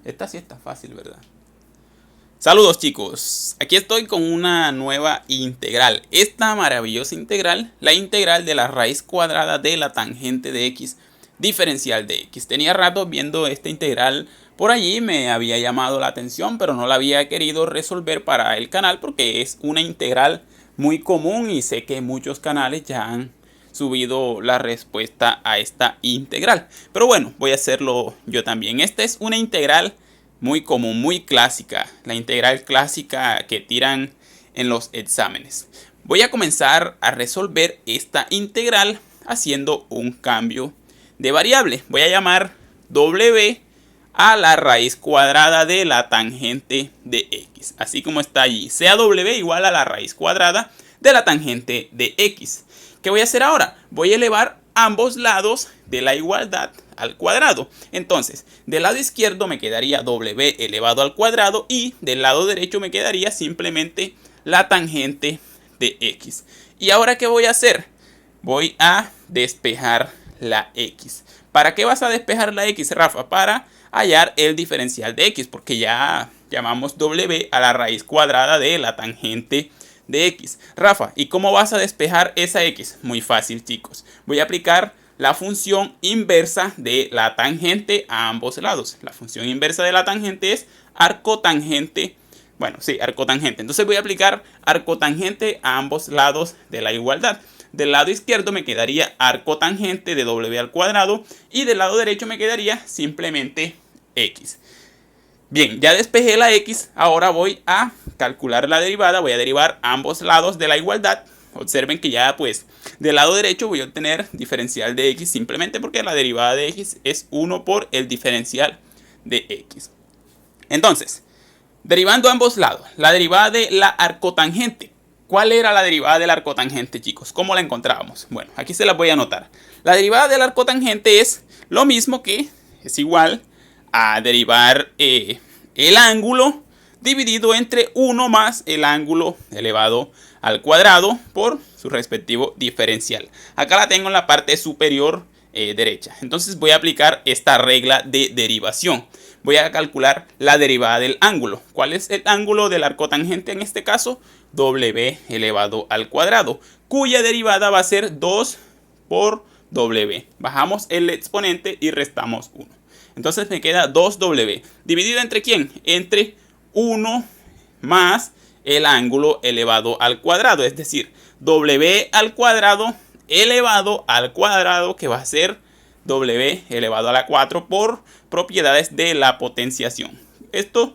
Esta sí está fácil, ¿verdad? Saludos chicos, aquí estoy con una nueva integral. Esta maravillosa integral, la integral de la raíz cuadrada de la tangente de x diferencial de x. Tenía rato viendo esta integral por allí, me había llamado la atención, pero no la había querido resolver para el canal porque es una integral muy común y sé que muchos canales ya han subido la respuesta a esta integral. Pero bueno, voy a hacerlo yo también. Esta es una integral muy común, muy clásica, la integral clásica que tiran en los exámenes. Voy a comenzar a resolver esta integral haciendo un cambio de variable. Voy a llamar w a la raíz cuadrada de la tangente de x, así como está allí, sea w igual a la raíz cuadrada de la tangente de x. ¿Qué voy a hacer ahora? Voy a elevar ambos lados de la igualdad al cuadrado. Entonces, del lado izquierdo me quedaría w elevado al cuadrado y del lado derecho me quedaría simplemente la tangente de x. ¿Y ahora qué voy a hacer? Voy a despejar la x. ¿Para qué vas a despejar la x, Rafa? Para hallar el diferencial de x, porque ya llamamos w a la raíz cuadrada de la tangente de x. Rafa, ¿y cómo vas a despejar esa x? Muy fácil, chicos. Voy a aplicar la función inversa de la tangente a ambos lados. La función inversa de la tangente es arcotangente. Bueno, sí, arcotangente. Entonces voy a aplicar arcotangente a ambos lados de la igualdad. Del lado izquierdo me quedaría arcotangente de w al cuadrado y del lado derecho me quedaría simplemente x. Bien, ya despejé la x, ahora voy a calcular la derivada, voy a derivar ambos lados de la igualdad. Observen que ya pues del lado derecho voy a obtener diferencial de x simplemente porque la derivada de x es 1 por el diferencial de x. Entonces, derivando ambos lados, la derivada de la arcotangente. ¿Cuál era la derivada del arcotangente, chicos? ¿Cómo la encontrábamos? Bueno, aquí se la voy a anotar. La derivada del arcotangente es lo mismo que es igual a derivar el ángulo dividido entre 1 más el ángulo elevado al cuadrado por su respectivo diferencial. Acá la tengo en la parte superior derecha. Entonces voy a aplicar esta regla de derivación. Voy a calcular la derivada del ángulo. ¿Cuál es el ángulo del arcotangente en este caso? W elevado al cuadrado, cuya derivada va a ser 2 por W. Bajamos el exponente y restamos 1. Entonces me queda 2W. ¿Dividido entre quién? Entre 1 más el ángulo elevado al cuadrado. Es decir, W al cuadrado elevado al cuadrado, que va a ser W elevado a la 4 por propiedades de la potenciación. Esto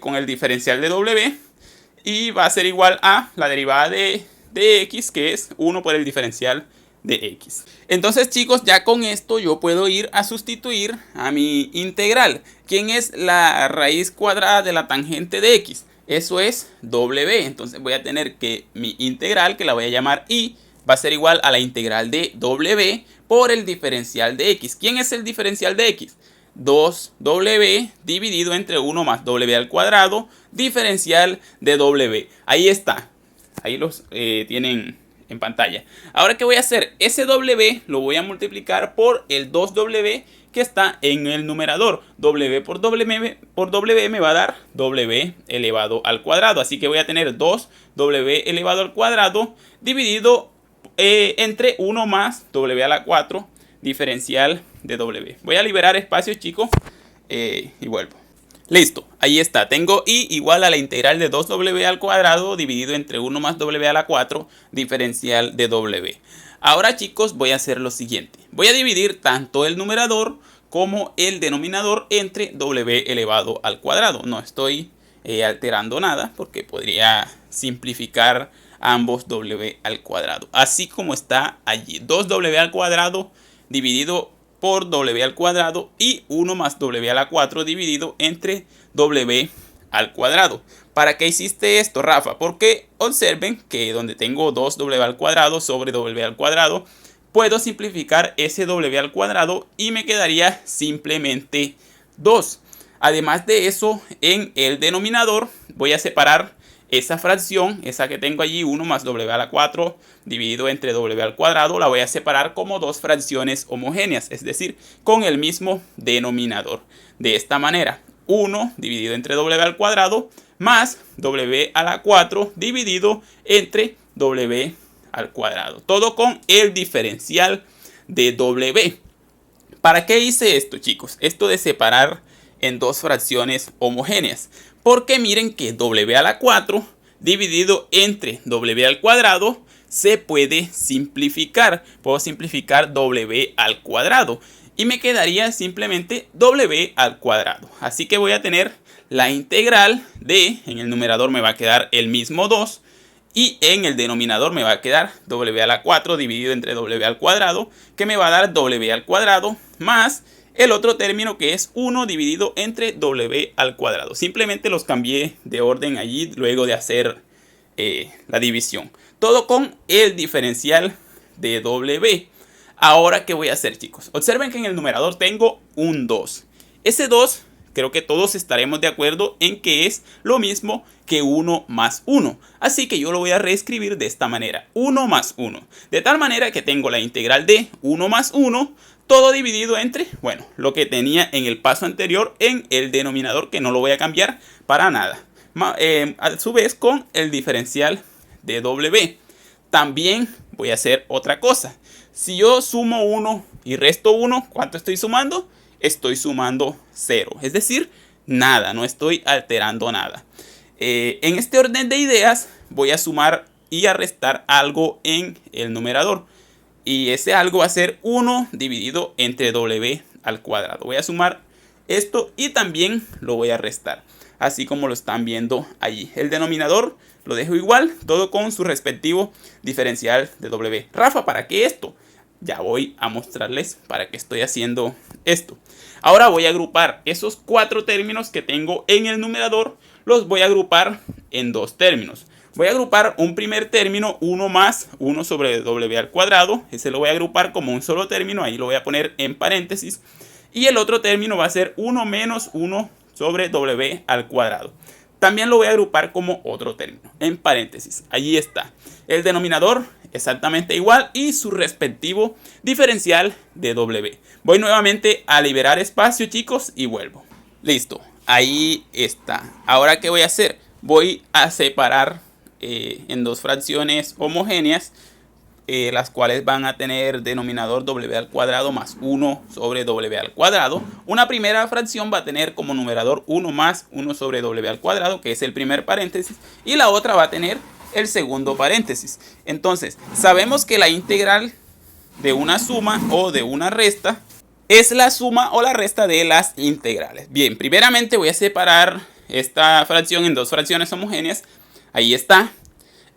con el diferencial de W. Y va a ser igual a la derivada de x, que es 1 por el diferencial de x. Entonces, chicos, ya con esto yo puedo ir a sustituir a mi integral. ¿Quién es la raíz cuadrada de la tangente de x? Eso es w. Entonces voy a tener que mi integral, que la voy a llamar y, va a ser igual a la integral de w por el diferencial de x. ¿Quién es el diferencial de x? 2w dividido entre 1 más w al cuadrado, diferencial de w. Ahí está. Ahí los tienen en pantalla. Ahora, ¿qué voy a hacer? Ese w lo voy a multiplicar por el 2w que está en el numerador. W por w me va a dar w elevado al cuadrado. Así que voy a tener 2w elevado al cuadrado dividido entre 1 más w a la 4 diferencial de w. Voy a liberar espacio, chicos, y vuelvo. Listo, ahí está. Tengo y igual a la integral de 2w al cuadrado dividido entre 1 más w a la 4 diferencial de w. Ahora, chicos, voy a hacer lo siguiente. Voy a dividir tanto el numerador como el denominador entre w elevado al cuadrado. No estoy alterando nada porque podría simplificar ambos w al cuadrado. Así como está allí. 2w al cuadrado dividido por w al cuadrado y 1 más w a la 4 dividido entre w al cuadrado. ¿Para qué hiciste esto, Rafa? Porque observen que donde tengo 2w al cuadrado sobre w al cuadrado, puedo simplificar ese w al cuadrado y me quedaría simplemente 2. Además de eso, en el denominador voy a separar esa fracción, esa que tengo allí, 1 más w a la 4 dividido entre w al cuadrado, la voy a separar como dos fracciones homogéneas, es decir, con el mismo denominador. De esta manera, 1 dividido entre w al cuadrado más w a la 4 dividido entre w al cuadrado. Todo con el diferencial de w. ¿Para qué hice esto, chicos? Esto de separar en dos fracciones homogéneas. Porque miren que w a la 4 dividido entre w al cuadrado se puede simplificar. Puedo simplificar w al cuadrado y me quedaría simplemente w al cuadrado. Así que voy a tener la integral de, en el numerador me va a quedar el mismo 2 y en el denominador me va a quedar w a la 4 dividido entre w al cuadrado, que me va a dar w al cuadrado más el otro término que es 1 dividido entre w al cuadrado. Simplemente los cambié de orden allí luego de hacer la división. Todo con el diferencial de w. Ahora, ¿qué voy a hacer, chicos? Observen que en el numerador tengo un 2. Ese 2, creo que todos estaremos de acuerdo en que es lo mismo que 1 más 1. Así que yo lo voy a reescribir de esta manera. 1 más 1. De tal manera que tengo la integral de 1 más 1, todo dividido entre, bueno, lo que tenía en el paso anterior en el denominador, que no lo voy a cambiar para nada. A su vez con el diferencial de w. También voy a hacer otra cosa. Si yo sumo 1 y resto 1, ¿cuánto estoy sumando? Estoy sumando 0. Es decir, nada, no estoy alterando nada. En este orden de ideas voy a sumar y a restar algo en el numerador. Y ese algo va a ser 1 dividido entre w al cuadrado. Voy a sumar esto y también lo voy a restar. Así como lo están viendo allí. El denominador lo dejo igual, todo con su respectivo diferencial de w. Rafa, ¿para qué esto? Ya voy a mostrarles para qué estoy haciendo esto. Ahora voy a agrupar esos 4 términos que tengo en el numerador. Los voy a agrupar en dos términos. Voy a agrupar un primer término, 1 más 1 sobre w al cuadrado. Ese lo voy a agrupar como un solo término. Ahí lo voy a poner en paréntesis. Y el otro término va a ser 1 menos 1 sobre w al cuadrado. También lo voy a agrupar como otro término, en paréntesis. Allí está. El denominador exactamente igual y su respectivo diferencial de w. Voy nuevamente a liberar espacio, chicos, y vuelvo. Listo. Ahí está. Ahora, ¿qué voy a hacer? Voy a separar en dos fracciones homogéneas, las cuales van a tener denominador w al cuadrado más 1 sobre w al cuadrado. Una primera fracción va a tener como numerador 1 más 1 sobre w al cuadrado, que es el primer paréntesis, y la otra va a tener el segundo paréntesis. Entonces, sabemos que la integral de una suma o de una resta es la suma o la resta de las integrales. Bien, primeramente voy a separar esta fracción en dos fracciones homogéneas. Ahí está.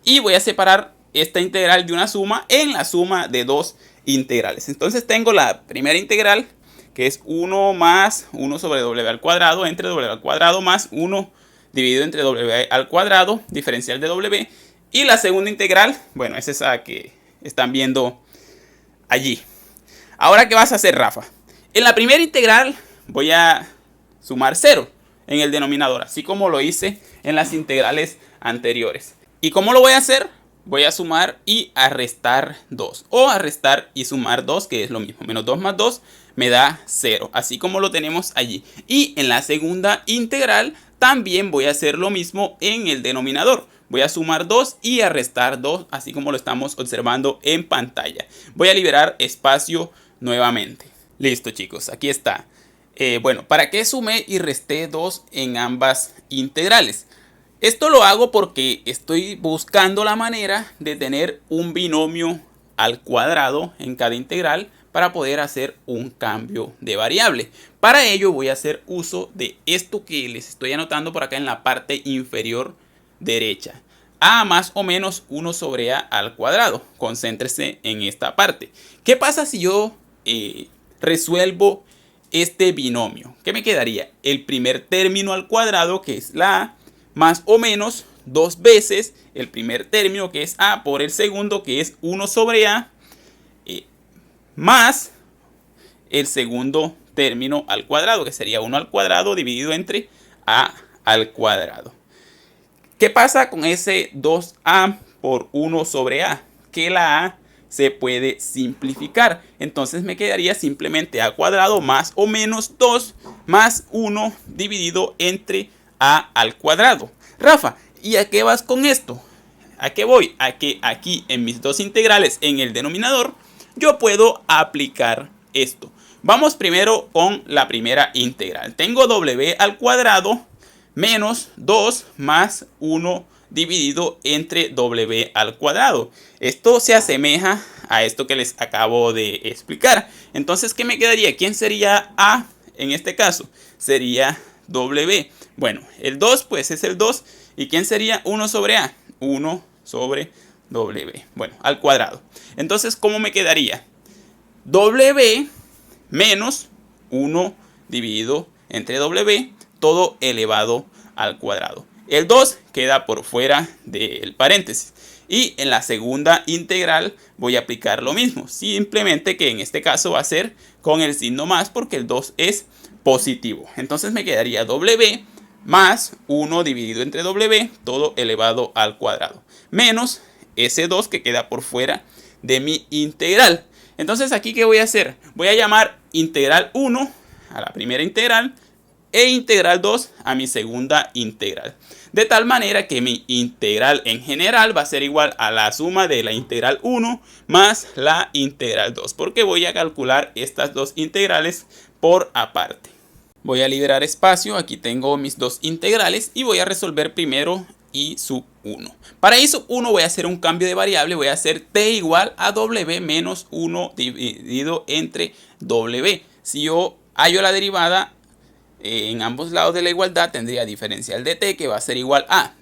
Y voy a separar esta integral de una suma en la suma de dos integrales. Entonces tengo la primera integral, que es 1 más 1 sobre w al cuadrado entre w al cuadrado más 1 dividido entre w al cuadrado, diferencial de w. Y la segunda integral, bueno, es esa que están viendo allí. Ahora, ¿qué vas a hacer, Rafa? En la primera integral voy a sumar 0 en el denominador, así como lo hice en las integrales anteriores. ¿Y cómo lo voy a hacer? Voy a sumar y a restar 2. O a restar y sumar 2, que es lo mismo. Menos 2 más 2 me da 0. Así como lo tenemos allí. Y en la segunda integral también voy a hacer lo mismo en el denominador. Voy a sumar 2 y a restar 2, así como lo estamos observando en pantalla. Voy a liberar espacio nuevamente. Listo, chicos, aquí está. Bueno, ¿para qué sumé y resté 2 en ambas integrales? Esto lo hago porque estoy buscando la manera de tener un binomio al cuadrado en cada integral para poder hacer un cambio de variable. Para ello voy a hacer uso de esto que les estoy anotando por acá en la parte inferior derecha. A más o menos 1 sobre A al cuadrado. Concéntrese en esta parte. ¿Qué pasa si yo resuelvo este binomio? ¿Qué me quedaría? El primer término al cuadrado, que es la A, más o menos 2 veces el primer término, que es A, por el segundo, que es 1 sobre A, más el segundo término al cuadrado, que sería 1 al cuadrado dividido entre A al cuadrado. ¿Qué pasa con ese 2a por 1 sobre a? Que la a se puede simplificar. Entonces me quedaría simplemente a cuadrado más o menos 2 más 1 dividido entre a al cuadrado. Rafa, ¿y a qué vas con esto? ¿A qué voy? A que aquí en mis dos integrales en el denominador yo puedo aplicar esto. Vamos primero con la primera integral. Tengo w al cuadrado menos 2 más 1 dividido entre w al cuadrado. Esto se asemeja a esto que les acabo de explicar. Entonces, ¿qué me quedaría? ¿Quién sería a en este caso? Sería w. Bueno, el 2 pues es el 2. ¿Y quién sería 1 sobre a? 1 sobre w. Bueno, al cuadrado. Entonces, ¿cómo me quedaría? W menos 1 dividido entre w, todo elevado al cuadrado. El 2 queda por fuera del paréntesis. Y en la segunda integral voy a aplicar lo mismo. Simplemente que en este caso va a ser con el signo más porque el 2 es positivo. Entonces me quedaría w más 1 dividido entre w, todo elevado al cuadrado. Menos ese 2 que queda por fuera de mi integral. Entonces aquí, ¿qué voy a hacer? Voy a llamar integral 1 a la primera integral e integral 2 a mi segunda integral. De tal manera que mi integral en general va a ser igual a la suma de la integral 1 más la integral 2. Porque voy a calcular estas dos integrales por aparte. Voy a liberar espacio. Aquí tengo mis dos integrales y voy a resolver primero y sub 1. Para i sub 1 voy a hacer un cambio de variable. Voy a hacer t igual a w menos 1 dividido entre w. Si yo hallo la derivada en ambos lados de la igualdad, tendría diferencial de t que va a ser igual a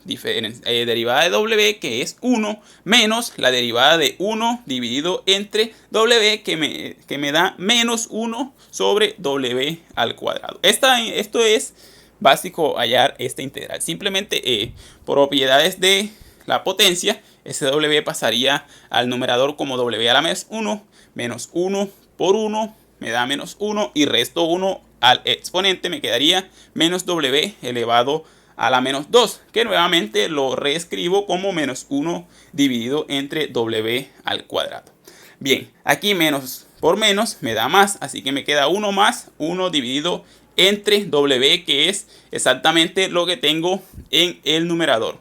derivada de w, que es 1, menos la derivada de 1 dividido entre w, que me da menos 1 sobre w al cuadrado. Esto es básico hallar esta integral. Simplemente por propiedades de la potencia, ese w pasaría al numerador como w a la menos 1, menos 1 por 1 me da menos 1 y resto 1 al exponente, me quedaría menos w elevado a la menos 2, que nuevamente lo reescribo como menos 1 dividido entre w al cuadrado. Bien, aquí menos por menos me da más, así que me queda 1 más 1 dividido entre w, que es exactamente lo que tengo en el numerador,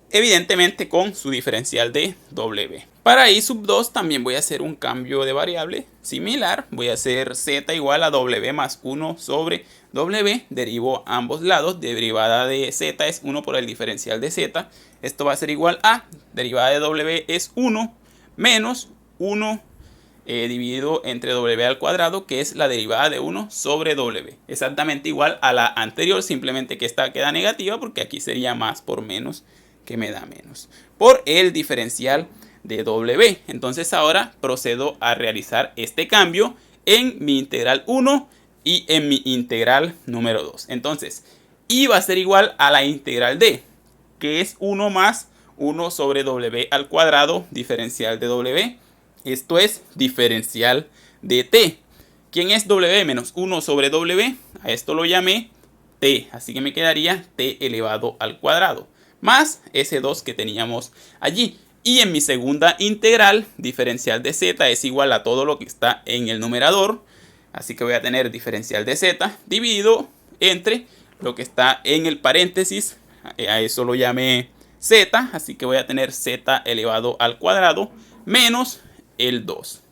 evidentemente con su diferencial de w. Para i sub 2 también voy a hacer un cambio de variable similar. Voy a hacer z igual a w más 1 sobre w. Derivo ambos lados. Derivada de z es 1 por el diferencial de z. Esto va a ser igual a, derivada de w es 1 menos 1 dividido entre w al cuadrado, que es la derivada de 1 sobre w. Exactamente igual a la anterior, simplemente que esta queda negativa porque aquí sería más por menos, que me da menos, por el diferencial de w. Entonces ahora procedo a realizar este cambio en mi integral 1 y en mi integral número 2. Entonces y va a ser igual a la integral d, que es 1 más 1 sobre w al cuadrado, diferencial de w. Esto es diferencial de t. ¿Quién es w? Menos 1 sobre w. A esto lo llamé t. Así que me quedaría t elevado al cuadrado. Más ese 2 que teníamos allí. Y en mi segunda integral, diferencial de z es igual a todo lo que está en el numerador. Así que voy a tener diferencial de z dividido entre lo que está en el paréntesis. A eso lo llamé z. Así que voy a tener z elevado al cuadrado menos el 2.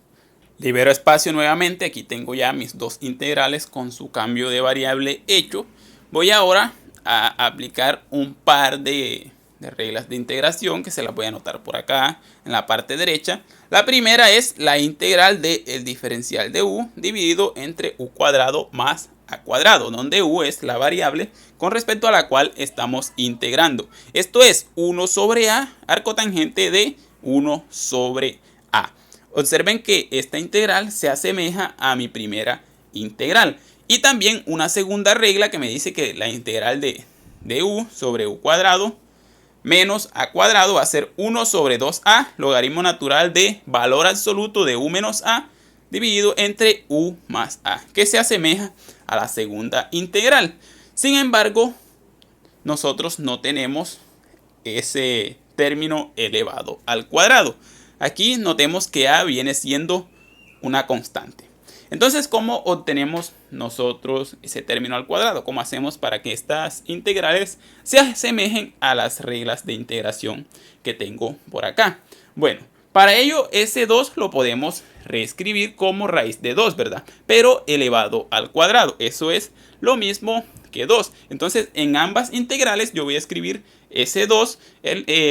Libero espacio nuevamente. Aquí tengo ya mis dos integrales con su cambio de variable hecho. Voy ahora a aplicar un par de reglas de integración que se las voy a anotar por acá en la parte derecha. La primera es la integral del diferencial de u dividido entre u cuadrado más a cuadrado, donde u es la variable con respecto a la cual estamos integrando. Esto es 1 sobre a, arco tangente de 1 sobre a. Observen que esta integral se asemeja a mi primera integral. Y también una segunda regla que me dice que la integral de u sobre u cuadrado menos a cuadrado va a ser 1 sobre 2a, logaritmo natural de valor absoluto de u menos a, dividido entre u más a, que se asemeja a la segunda integral. Sin embargo, nosotros no tenemos ese término elevado al cuadrado. Aquí notemos que a viene siendo una constante. Entonces, ¿cómo obtenemos nosotros ese término al cuadrado? ¿Cómo hacemos para que estas integrales se asemejen a las reglas de integración que tengo por acá? Bueno, para ello ese 2 lo podemos reescribir como raíz de 2, ¿verdad? Pero elevado al cuadrado. Eso es lo mismo que 2. Entonces, en ambas integrales yo voy a escribir ese 2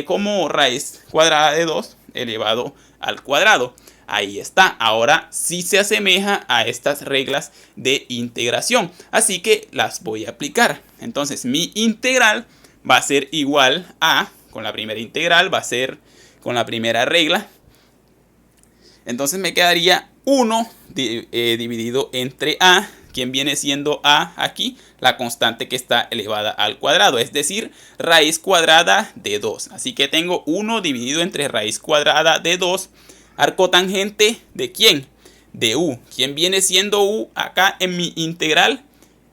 como raíz cuadrada de 2 elevado al cuadrado. Ahí está, ahora sí se asemeja a estas reglas de integración, así que las voy a aplicar. Entonces mi integral va a ser igual a, con la primera integral va a ser con la primera regla. Entonces me quedaría 1 dividido entre a, quien viene siendo a aquí, la constante que está elevada al cuadrado, es decir, raíz cuadrada de 2. Así que tengo 1 dividido entre raíz cuadrada de 2. Arco tangente ¿de quién? De u. ¿Quién viene siendo u acá en mi integral?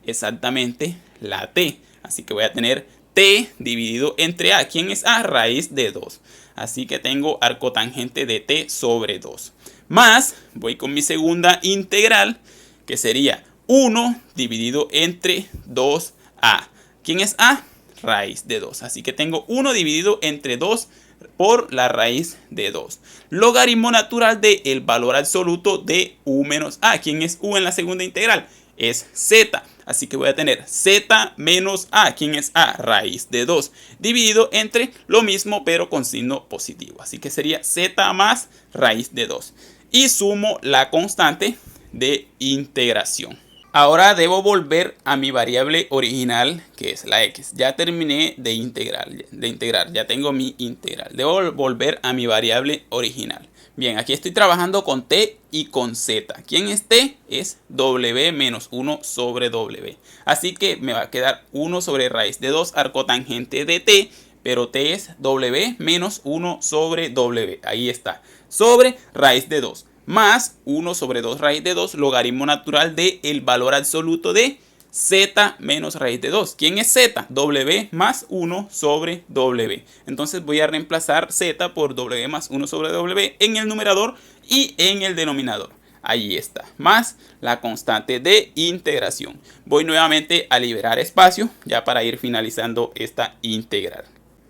Exactamente la t. Así que voy a tener t dividido entre a. ¿Quién es a? Raíz de 2. Así que tengo arco tangente de t sobre 2. Más, voy con mi segunda integral, que sería 1 dividido entre 2a. ¿Quién es a? Raíz de 2. Así que tengo 1 dividido entre 2 por la raíz de 2. Logaritmo natural del valor absoluto de u menos a. ¿Quién es u en la segunda integral? Es z. Así que voy a tener z menos a. ¿Quién es a? Raíz de 2. Dividido entre lo mismo pero con signo positivo. Así que sería z más raíz de 2. Y sumo la constante de integración. Ahora debo volver a mi variable original, que es la x. Ya terminé de integrar, ya tengo mi integral. Debo volver a mi variable original. Bien, aquí estoy trabajando con t y con z. ¿Quién es t? Es w menos 1 sobre w. Así que me va a quedar 1 sobre raíz de 2 arco tangente de t, pero t es w menos 1 sobre w. Ahí está. Sobre raíz de 2. Más 1 sobre 2 raíz de 2, logaritmo natural del valor absoluto de z menos raíz de 2. ¿Quién es z? W más 1 sobre w. Entonces voy a reemplazar z por w más 1 sobre w en el numerador y en el denominador. Ahí está, más la constante de integración. Voy nuevamente a liberar espacio ya para ir finalizando esta integral.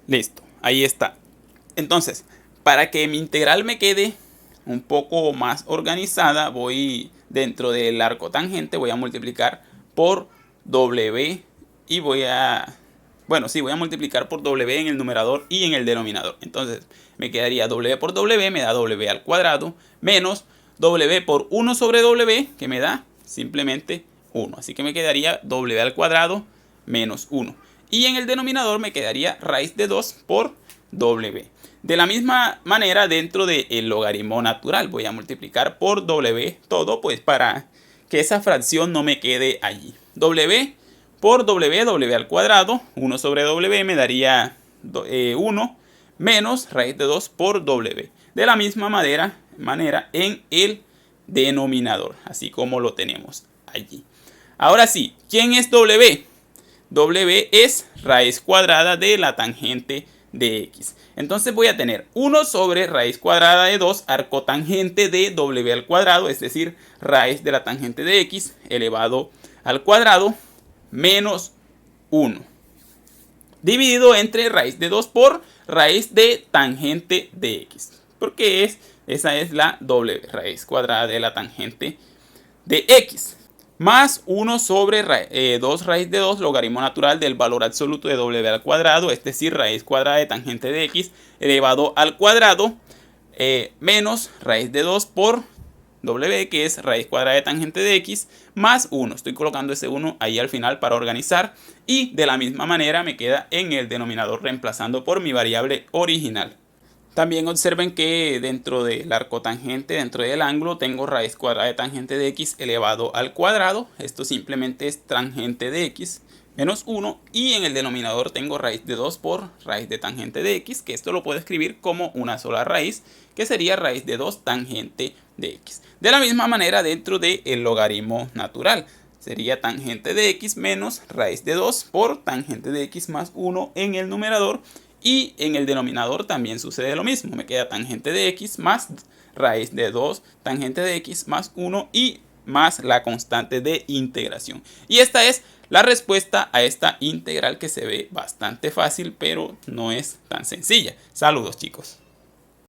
Listo, ahí está. Entonces, para que mi integral me quede un poco más organizada, voy dentro del arco tangente, voy a multiplicar por w y voy a multiplicar por w en el numerador y en el denominador. Entonces me quedaría w por w, me da w al cuadrado, menos w por 1 sobre w, que me da simplemente 1. Así que me quedaría w al cuadrado menos 1. Y en el denominador me quedaría raíz de 2 por w. De la misma manera, dentro del logaritmo natural voy a multiplicar por w todo, pues para que esa fracción no me quede allí. W por w al cuadrado, 1 sobre w me daría 1 menos raíz de 2 por w. De la misma manera en el denominador, así como lo tenemos allí. Ahora sí, ¿quién es w? W es raíz cuadrada de la tangente de x. Entonces voy a tener 1 sobre raíz cuadrada de 2 arco tangente de w al cuadrado, es decir, raíz de la tangente de x elevado al cuadrado menos 1. Dividido entre raíz de 2 por raíz de tangente de x. Porque esa es la w, raíz cuadrada de la tangente de x. Más 1 sobre 2 raíz de 2 logaritmo natural del valor absoluto de w al cuadrado, es decir, raíz cuadrada de tangente de x elevado al cuadrado, menos raíz de 2 por w, que es raíz cuadrada de tangente de x, más 1. Estoy colocando ese 1 ahí al final para organizar. Y de la misma manera me queda en el denominador reemplazando por mi variable original. También observen que dentro del arco tangente, dentro del ángulo, tengo raíz cuadrada de tangente de x elevado al cuadrado. Esto simplemente es tangente de x menos 1. Y en el denominador tengo raíz de 2 por raíz de tangente de x, que esto lo puedo escribir como una sola raíz, que sería raíz de 2 tangente de x. De la misma manera dentro del logaritmo natural. Sería tangente de x menos raíz de 2 por tangente de x más 1 en el numerador Y en el denominador también sucede lo mismo. Me queda tangente de x más raíz de 2 tangente de x más 1 y más la constante de integración. Y esta es la respuesta a esta integral que se ve bastante fácil, pero no es tan sencilla. Saludos, chicos.